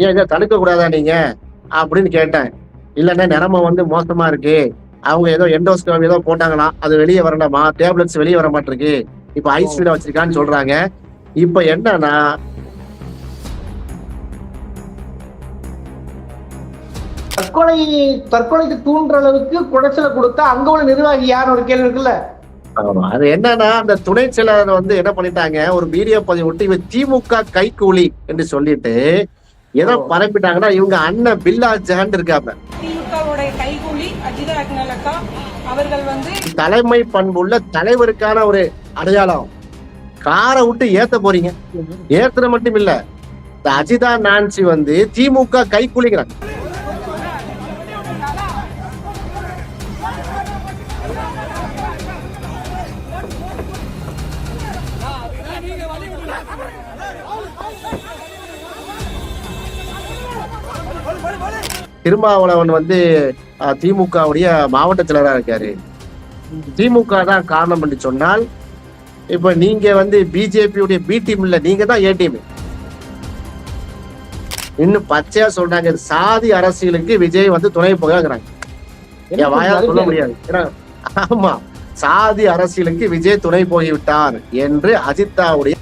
ஏன் இதை தடுக்க கூடாதா நீங்க அப்படின்னு கேட்டேன். இல்லைன்னா நிலைமை வந்து மோசமா இருக்கு, அவங்க ஏதோ எண்டோஸ்கோப் ஏதோ போட்டாங்களாம், அது வெளியே வரலாமா, டேப்லெட்ஸ் வெளியே வர மாட்டிருக்கு, இப்ப ஐசியூல வச்சிருக்கான்னு சொல்றாங்க. இப்ப என்னன்னா தற்கொலைக்கு தூண்டுற அளவுக்கு குடைச்சலை கொடுத்தா அங்க உள்ள நிர்வாகி யாரும் ஒரு கேள்வி இருக்குல்ல. அது என்னன்னா அந்த துணை செயலாளர் வந்து என்ன பண்ணிட்டாங்க, ஒரு வீடியோ பதிவு விட்டு இவன் திமுக கைக்கூலி என்று சொல்லிட்டு ஏதோ பரப்பிட்டாங்கன்னா, இவங்க அண்ணன் பில்லா ஜெகன் இருக்காங்க, திமுகவுடைய கைகூலி அஜிதா அக்னலக்கா அவர்கள் வந்து தலைமை பண்புள்ள தலைவருக்கான ஒரு அடையாளம். காரை விட்டு ஏத்த போறீங்க, ஏத்துற மட்டும் இல்ல, இந்த அஜிதா நான்சி வந்து திமுக கைக்கூலிங்கிறாங்க. திருமாவளவன் வந்து திமுகவுடைய மாவட்ட செயலராக இருக்காரு. திமுக தான் காரணம் என்று சொன்னால், இப்ப நீங்க வந்து பிஜேபியுடைய பி டீம் இல்ல, நீங்க தான் ஏ டீம். இன்னும் பச்சையா சொல்றாங்க, சாதி அரசியலுக்கு விஜய் வந்து துணை போகிறாங்க. என் வாயால் சொல்ல முடியாது. ஆமா, சாதி அரசியலுக்கு விஜய் துணை போய்விட்டார் என்று அஜித்தாவுடைய